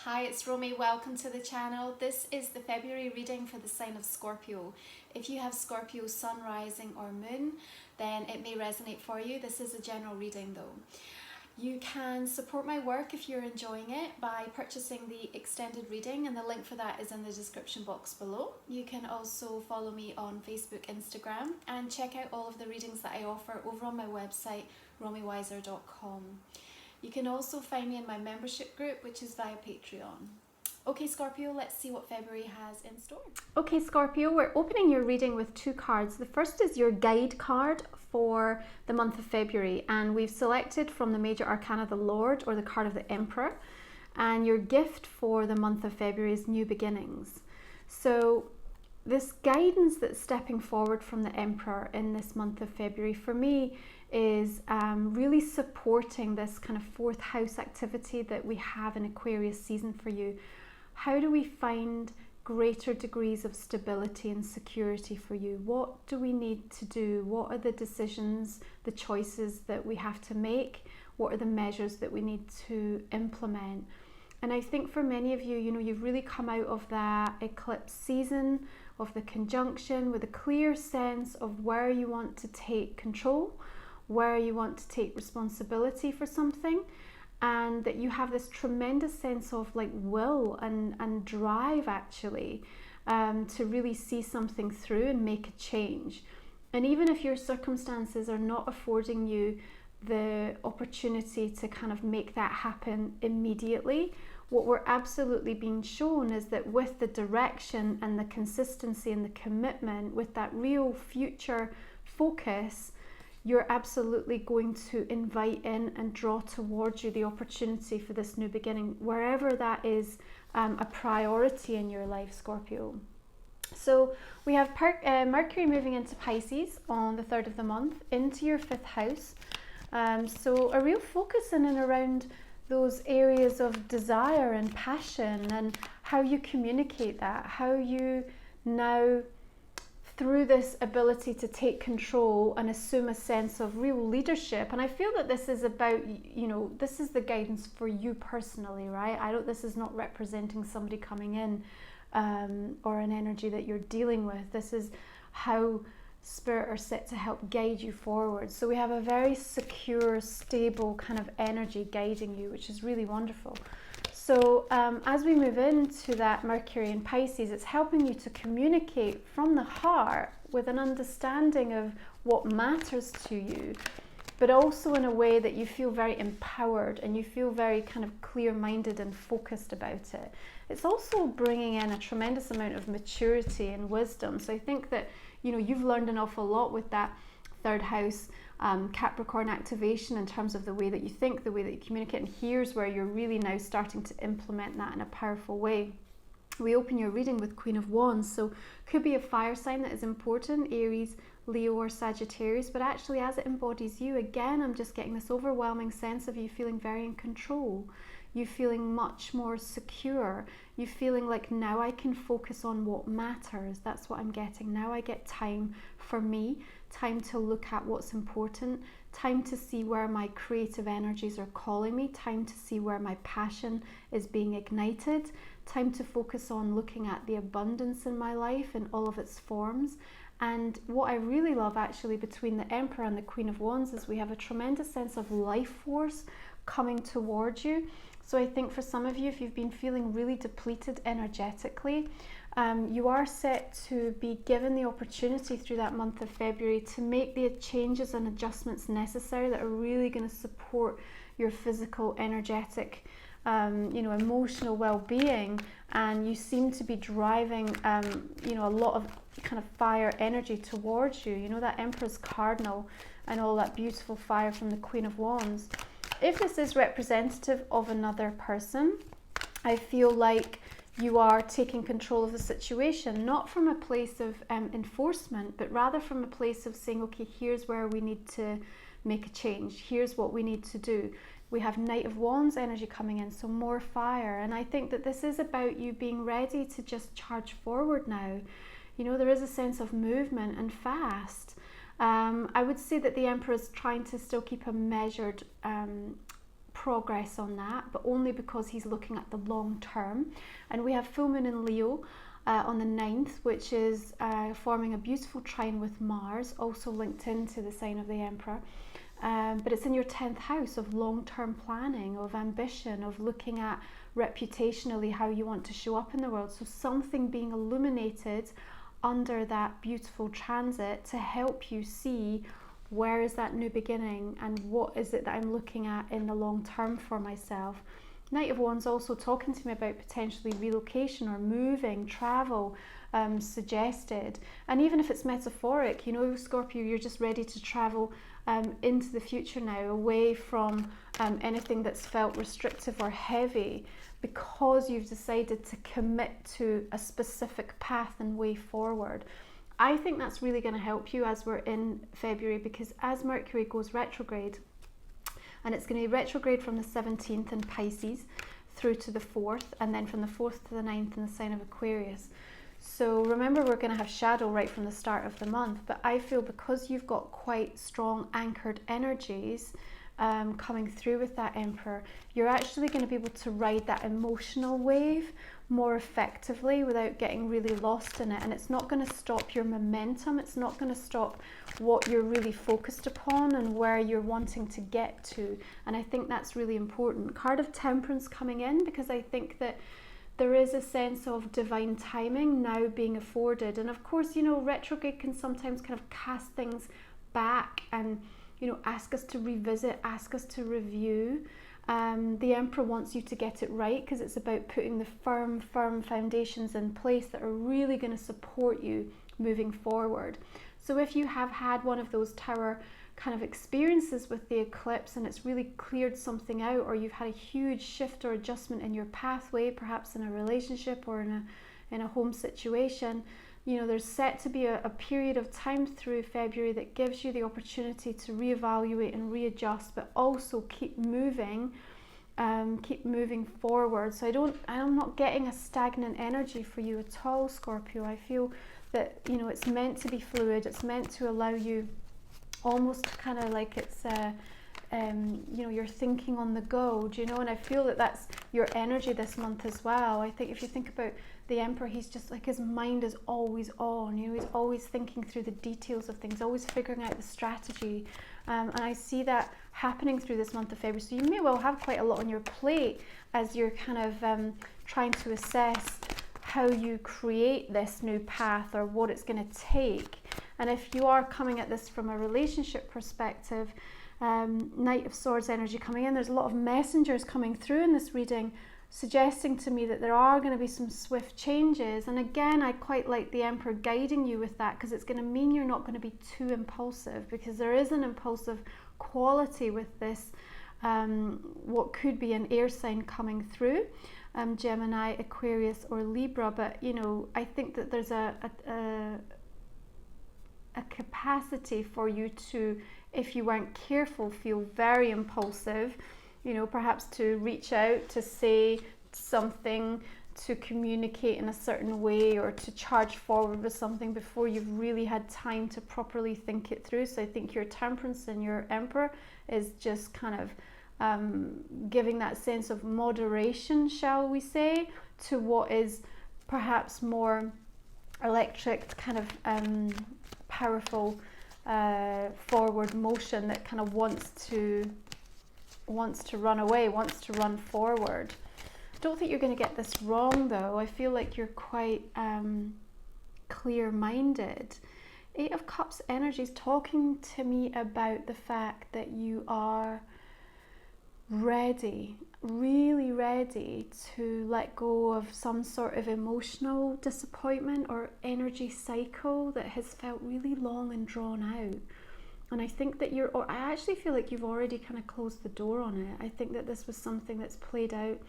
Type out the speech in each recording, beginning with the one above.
Hi, it's Romy. Welcome to the channel. This is the February reading for the sign of Scorpio. If you have Scorpio sun, rising or moon, then it may resonate for you. This is a general reading though. You can support my work if you're enjoying it by purchasing the extended reading, and the link for that is in the description box below. You can also follow me on Facebook, Instagram, and check out all of the readings that I offer over on my website, romywyser.com. You can also find me in my membership group, which is via Patreon. Okay, Scorpio, let's see what February has in store. Okay, Scorpio, we're opening your reading with two cards. The first is your guide card for the month of February, and we've selected from the major arcana the Lord, or the card of the Emperor, and your gift for the month of February is new beginnings. So this guidance that's stepping forward from the Emperor in this month of February for me is really supporting this kind of fourth house activity that we have in Aquarius season for you. How do we find greater degrees of stability and security for you? What do we need to do? What are the decisions, the choices that we have to make? What are the measures that we need to implement? And I think for many of you, you've really come out of that eclipse season, of the conjunction, with a clear sense of where you want to take control, where you want to take responsibility for something, and that you have this tremendous sense of like will and drive actually to really see something through and make a change. And even if your circumstances are not affording you the opportunity to kind of make that happen immediately, what we're absolutely being shown is that with the direction and the consistency and the commitment, with that real future focus, you're absolutely going to invite in and draw towards you the opportunity for this new beginning, wherever that is a priority in your life, Scorpio. So we have Mercury moving into Pisces on the 3rd of the month, into your 5th house. So a real focus in and around those areas of desire and passion, and how you communicate that, how you now, through this ability to take control and assume a sense of real leadership. And I feel that this is about, this is the guidance for you personally, right? This is not representing somebody coming in or an energy that you're dealing with. This is how Spirit are set to help guide you forward. So we have a very secure, stable kind of energy guiding you, which is really wonderful. So as we move into that Mercury in Pisces, it's helping you to communicate from the heart with an understanding of what matters to you, but also in a way that you feel very empowered and you feel very kind of clear-minded and focused about it. It's also bringing in a tremendous amount of maturity and wisdom. So I think that, you've learned an awful lot with that 3rd house Capricorn activation in terms of the way that you think, the way that you communicate, and here's where you're really now starting to implement that in a powerful way. We open your reading with Queen of Wands, so could be a fire sign that is important, Aries, Leo or Sagittarius, but actually as it embodies you, again, I'm just getting this overwhelming sense of you feeling very in control, you feeling much more secure, you feeling like now I can focus on what matters. That's what I'm getting. Now I get time for me, time to look at what's important, time to see where my creative energies are calling me, time to see where my passion is being ignited, time to focus on looking at the abundance in my life in all of its forms. And what I really love actually between the Emperor and the Queen of Wands is we have a tremendous sense of life force coming towards you. So I think for some of you, if you've been feeling really depleted energetically, you are set to be given the opportunity through that month of February to make the changes and adjustments necessary that are really going to support your physical, energetic, emotional well-being. And you seem to be driving, a lot of kind of fire energy towards you. That Emperor's cardinal and all that beautiful fire from the Queen of Wands. If this is representative of another person, I feel like you are taking control of the situation, not from a place of enforcement, but rather from a place of saying, okay, here's where we need to make a change. Here's what we need to do. We have Knight of Wands energy coming in, so more fire. And I think that this is about you being ready to just charge forward now. There is a sense of movement and fast. I would say that the Emperor is trying to still keep a measured progress on that, but only because he's looking at the long term. And we have full moon in Leo on the 9th, which is forming a beautiful trine with Mars, also linked into the sign of the Emperor. But it's in your 10th house of long-term planning, of ambition, of looking at reputationally how you want to show up in the world. So something being illuminated under that beautiful transit to help you see where is that new beginning and what is it that I'm looking at in the long term for myself. Knight of Wands also talking to me about potentially relocation or moving, travel suggested. And even if it's metaphoric, you know, Scorpio, you're just ready to travel into the future now, away from anything that's felt restrictive or heavy, because you've decided to commit to a specific path and way forward. I think that's really going to help you as we're in February, because as Mercury goes retrograde, and it's going to be retrograde from the 17th in Pisces through to the 4th, and then from the 4th to the 9th in the sign of Aquarius. So remember, we're going to have shadow right from the start of the month, but I feel because you've got quite strong anchored energies coming through with that Emperor, you're actually going to be able to ride that emotional wave more effectively without getting really lost in it. And it's not going to stop your momentum. It's not going to stop what you're really focused upon and where you're wanting to get to. And I think that's really important. Card of Temperance coming in, because I think that there is a sense of divine timing now being afforded. And of course, you know, retrograde can sometimes kind of cast things back and, you know, ask us to revisit, ask us to review. The Emperor wants you to get it right, because it's about putting the firm foundations in place that are really going to support you moving forward. So if you have had one of those tower kind of experiences with the eclipse and it's really cleared something out, or you've had a huge shift or adjustment in your pathway, perhaps in a relationship or in a home situation, you know, there's set to be a period of time through February that gives you the opportunity to reevaluate and readjust, but also keep moving forward. So I'm not getting a stagnant energy for you at all, Scorpio. I feel that, you know, it's meant to be fluid. It's meant to allow you almost kind of like it's you know, you're thinking on the go, do you know? And I feel that that's your energy this month as well. I think if you think about the Emperor, he's just like, his mind is always on, you know, he's always thinking through the details of things, always figuring out the strategy. And I see that happening through this month of February. So you may well have quite a lot on your plate as you're kind of trying to assess how you create this new path or what it's going to take. And if you are coming at this from a relationship perspective, Knight of Swords energy coming in, there's a lot of messengers coming through in this reading, suggesting to me that there are going to be some swift changes. And again, I quite like the Emperor guiding you with that, because it's going to mean you're not going to be too impulsive, because there is an impulsive quality with this, what could be an air sign coming through, Gemini, Aquarius or Libra. But you know, I think that there's a capacity for you to, if you weren't careful, feel very impulsive, you know, perhaps to reach out, to say something, to communicate in a certain way, or to charge forward with something before you've really had time to properly think it through. So I think your Temperance and your Emperor is just kind of giving that sense of moderation, shall we say, to what is perhaps more electric, kind of powerful forward motion that kind of wants to run away, wants to run forward. I don't think you're going to get this wrong though. I feel like you're quite clear-minded. Eight of Cups energy is talking to me about the fact that you are ready, really ready to let go of some sort of emotional disappointment or energy cycle that has felt really long and drawn out. And I think that I actually feel like you've already kind of closed the door on it. I think that this was something that's played out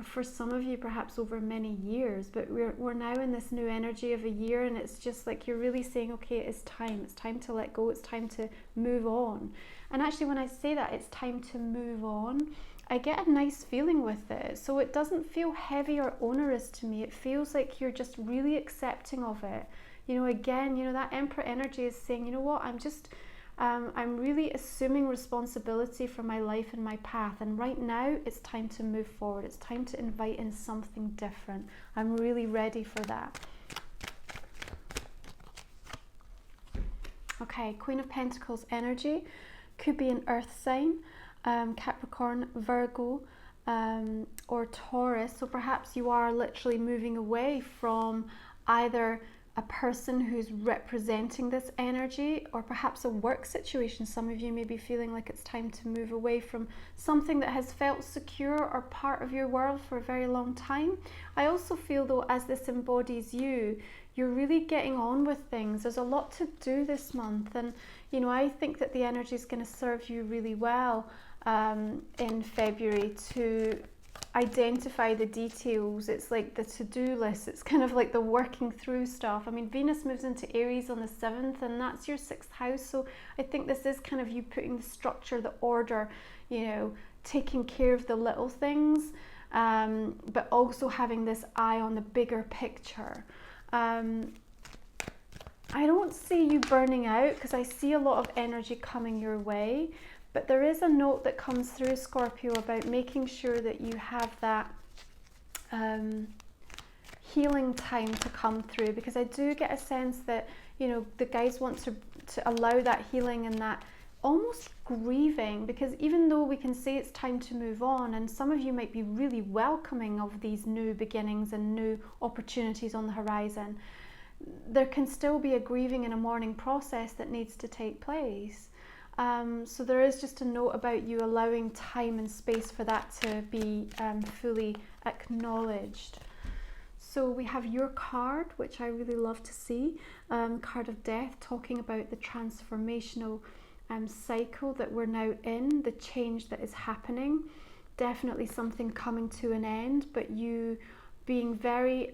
for some of you perhaps over many years, but we're now in this new energy of a year, and it's just like you're really saying, okay, it's time to let go, it's time to move on. And actually when I say that it's time to move on, I get a nice feeling with it. So it doesn't feel heavy or onerous to me. It feels like you're just really accepting of it. You know, again, you know, that Emperor energy is saying, you know what, I'm really assuming responsibility for my life and my path, and right now it's time to move forward. It's time to invite in something different. I'm really ready for that. Okay, Queen of Pentacles energy could be an earth sign, Capricorn, Virgo, or Taurus. So perhaps you are literally moving away from either a person who's representing this energy, or perhaps a work situation. Some of you may be feeling like it's time to move away from something that has felt secure or part of your world for a very long time. I also feel though, as this embodies you, you're really getting on with things. There's a lot to do this month, and you know, I think that the energy is going to serve you really well in February to identify the details. It's like the to-do list. It's kind of like the working through stuff. I mean, Venus moves into Aries on the 7th, and that's your 6th house. So I think this is kind of you putting the structure, the order, you know, taking care of the little things, but also having this eye on the bigger picture. I don't see you burning out, because I see a lot of energy coming your way. But there is a note that comes through, Scorpio, about making sure that you have that healing time to come through, because I do get a sense that, you know, the guys want to allow that healing and that almost grieving, because even though we can say it's time to move on, and some of you might be really welcoming of these new beginnings and new opportunities on the horizon, there can still be a grieving and a mourning process that needs to take place. So there is just a note about you allowing time and space for that to be fully acknowledged. So we have your card, which I really love to see, card of death, talking about the transformational cycle that we're now in, the change that is happening, definitely something coming to an end, but you being very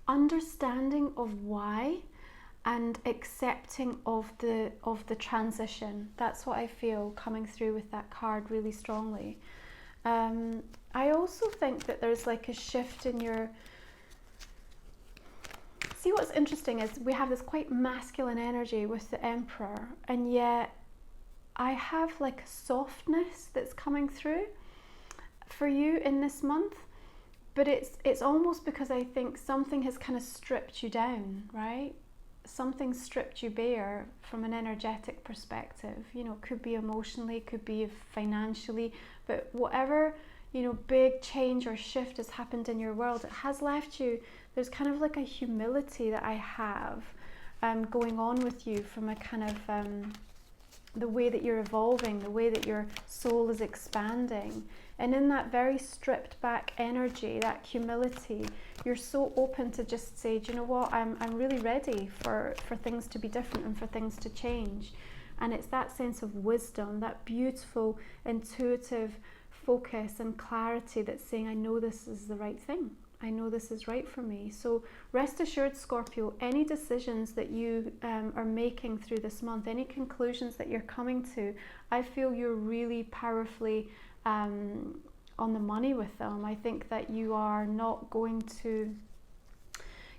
understanding of why, and accepting of the transition. That's what I feel coming through with that card really strongly. I also think that there's like a shift in your... See, what's interesting is we have this quite masculine energy with the Emperor, and yet I have like a softness that's coming through for you in this month. But it's almost because I think something has kind of stripped you down, right? Something stripped you bare from an energetic perspective. You know, could be emotionally, could be financially, but whatever, you know, big change or shift has happened in your world, it has left you, there's kind of like a humility that I have going on with you, from a kind of the way that you're evolving, the way that your soul is expanding. And in that very stripped back energy, that humility, you're so open to just say, do you know what, I'm really ready for things to be different and for things to change. And it's that sense of wisdom, that beautiful, intuitive focus and clarity that's saying, I know this is the right thing. I know this is right for me. So rest assured, Scorpio, any decisions that you are making through this month, any conclusions that you're coming to, I feel you're really powerfully on the money with them. I think that you are not going to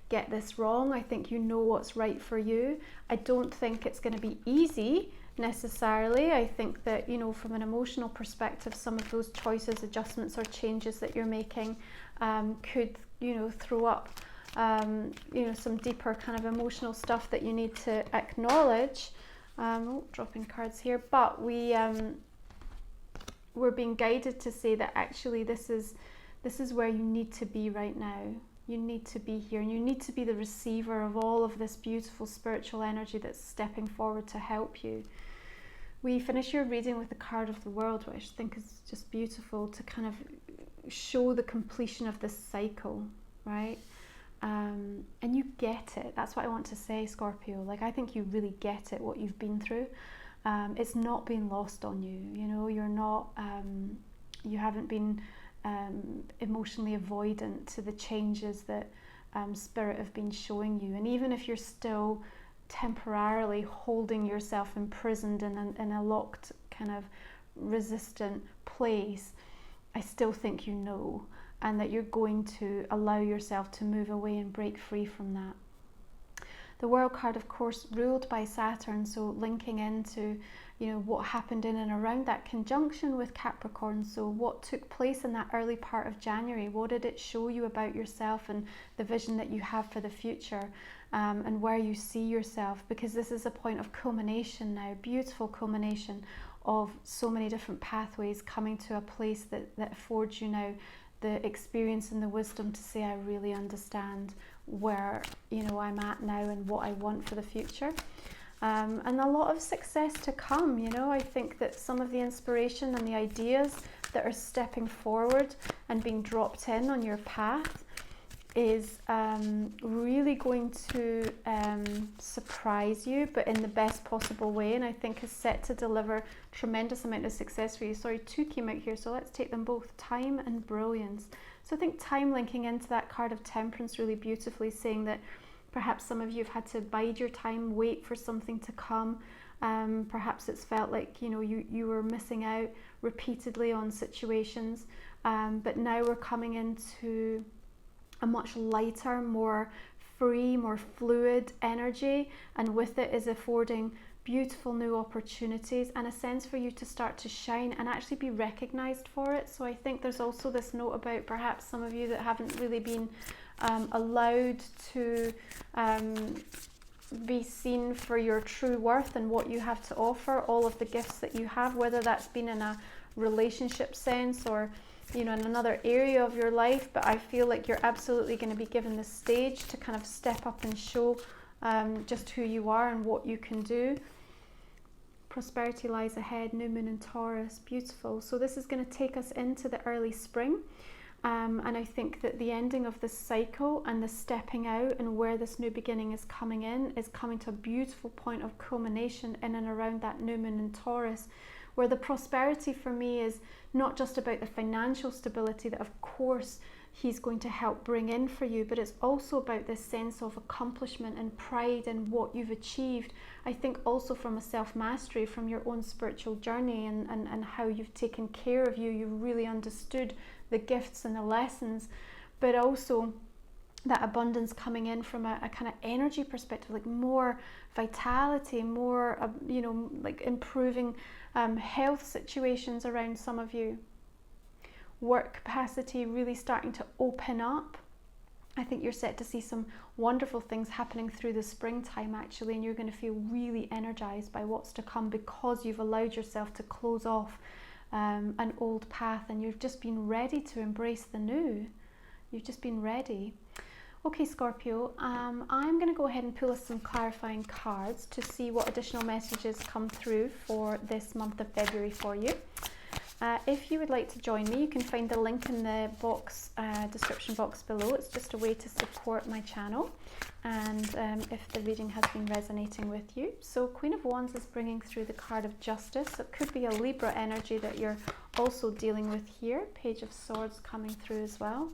get this wrong. I think you know what's right for you. I don't think it's going to be easy necessarily. I think that, you know, from an emotional perspective, some of those choices, adjustments, or changes that you're making could, you know, throw up you know, some deeper kind of emotional stuff that you need to acknowledge. Dropping cards here, but we're being guided to say that actually this is where you need to be right now. You need to be here, and you need to be the receiver of all of this beautiful spiritual energy that's stepping forward to help you. We finish your reading with the card of the World, which I think is just beautiful to kind of show the completion of this cycle, right? And you get it. That's what I want to say, Scorpio. Like, I think you really get it, what you've been through. It's not been lost on you. You know, you're not, you haven't been emotionally avoidant to the changes that Spirit have been showing you. And even if you're still temporarily holding yourself imprisoned in a locked kind of resistant place, I still think you know, and that you're going to allow yourself to move away and break free from that. The World card, of course, ruled by Saturn, so linking into, you know, what happened in and around that conjunction with Capricorn. So what took place in that early part of January? What did it show you about yourself and the vision that you have for the future, and where you see yourself? Because this is a point of culmination now, beautiful culmination of so many different pathways coming to a place that affords you now the experience and the wisdom to say, I really understand where, you know, I'm at now and what I want for the future. And a lot of success to come. You know, I think that some of the inspiration and the ideas that are stepping forward and being dropped in on your path is really going to surprise you, but in the best possible way, and I think is set to deliver tremendous amount of success for you. Sorry, two came out here, so let's take them both. Time and brilliance. So I think time linking into that card of temperance really beautifully, saying that perhaps some of you have had to bide your time, wait for something to come. Perhaps it's felt like, you know, you were missing out repeatedly on situations, but now we're coming into a much lighter, more free, more fluid energy, and with it is affording beautiful new opportunities and a sense for you to start to shine and actually be recognized for it. So I think there's also this note about perhaps some of you that haven't really been allowed to be seen for your true worth and what you have to offer, all of the gifts that you have, whether that's been in a relationship sense or, you know, in another area of your life. But I feel like you're absolutely going to be given the stage to kind of step up and show just who you are and what you can do. Prosperity lies ahead, new moon in Taurus, beautiful. So this is going to take us into the early spring. And I think that the ending of this cycle and the stepping out and where this new beginning is coming to a beautiful point of culmination in and around that new moon in Taurus, where the prosperity for me is not just about the financial stability that of course he's going to help bring in for you, but it's also about this sense of accomplishment and pride in what you've achieved. I think also from a self-mastery, from your own spiritual journey and how you've taken care of you, you've really understood the gifts and the lessons, but also that abundance coming in from a kind of energy perspective, like more vitality, more, you know, like improving health situations around some of you. Work capacity really starting to open up. I think you're set to see some wonderful things happening through the springtime actually, and you're going to feel really energized by what's to come because you've allowed yourself to close off an old path and you've just been ready to embrace the new. You've just been ready. Okay, Scorpio, I'm going to go ahead and pull us some clarifying cards to see what additional messages come through for this month of February for you. If you would like to join me, you can find the link in the box, description box below. It's just a way to support my channel, and if the reading has been resonating with you. So Queen of Wands is bringing through the card of Justice. So it could be a Libra energy that you're also dealing with here. Page of Swords coming through as well.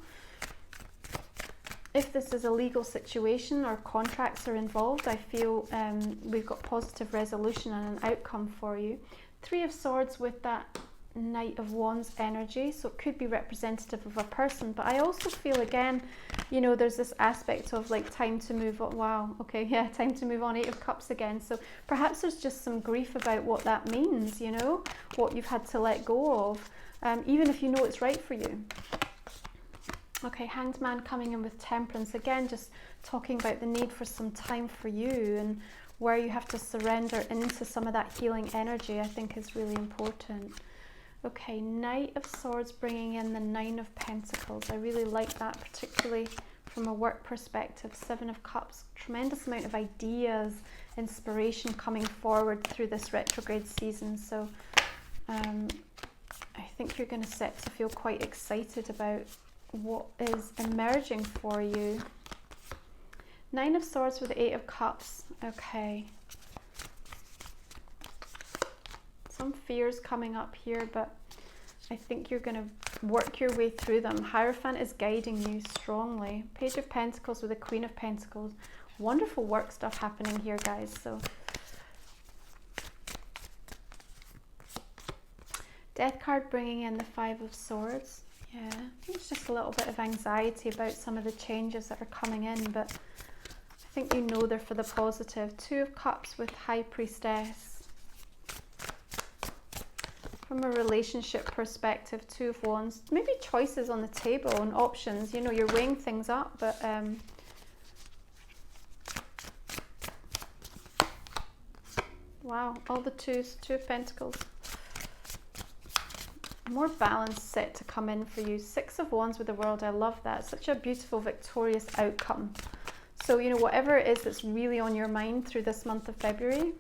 If this is a legal situation or contracts are involved, I feel we've got positive resolution and an outcome for you. Three of Swords with that Knight of Wands energy, so it could be representative of a person, but I also feel again, you know, there's this aspect of like time to move on. Wow, okay, yeah, time to move on. Eight of Cups again, so perhaps there's just some grief about what that means, you know, what you've had to let go of, even if you know it's right for you. Okay, Hanged Man coming in with Temperance again, just talking about the need for some time for you and where you have to surrender into some of that healing energy, I think is really important. Okay, Knight of Swords bringing in the Nine of Pentacles. I really like that, particularly from a work perspective. Seven of Cups, tremendous amount of ideas, inspiration coming forward through this retrograde season. So I think you're going to set to feel quite excited about what is emerging for you. Nine of Swords with the Eight of Cups. Okay. Some fears coming up here, but I think you're going to work your way through them. Hierophant is guiding you strongly. Page of Pentacles with the Queen of Pentacles. Wonderful work stuff happening here, guys. So Death card bringing in the Five of Swords. Yeah, I think it's just a little bit of anxiety about some of the changes that are coming in, but I I think you know they're for the positive. Two of Cups with High Priestess. From a relationship perspective, Two of Wands. Maybe choices on the table and options. You know, you're weighing things up, but wow, all the twos, Two of Pentacles. More balance set to come in for you. Six of Wands with the World. I love that. Such a beautiful, victorious outcome. So, you know, whatever it is that's really on your mind through this month of February,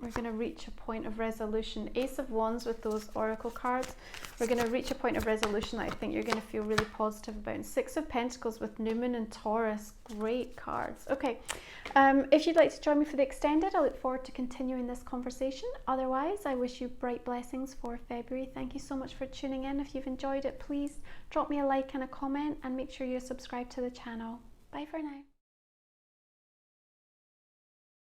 we're going to reach a point of resolution. Ace of Wands with those oracle cards. We're going to reach a point of resolution that I think you're going to feel really positive about. And Six of Pentacles with New Moon and Taurus. Great cards. Okay, if you'd like to join me for the extended, I look forward to continuing this conversation. Otherwise, I wish you bright blessings for February. Thank you so much for tuning in. If you've enjoyed it, please drop me a like and a comment, and make sure you subscribe to the channel. Bye for now.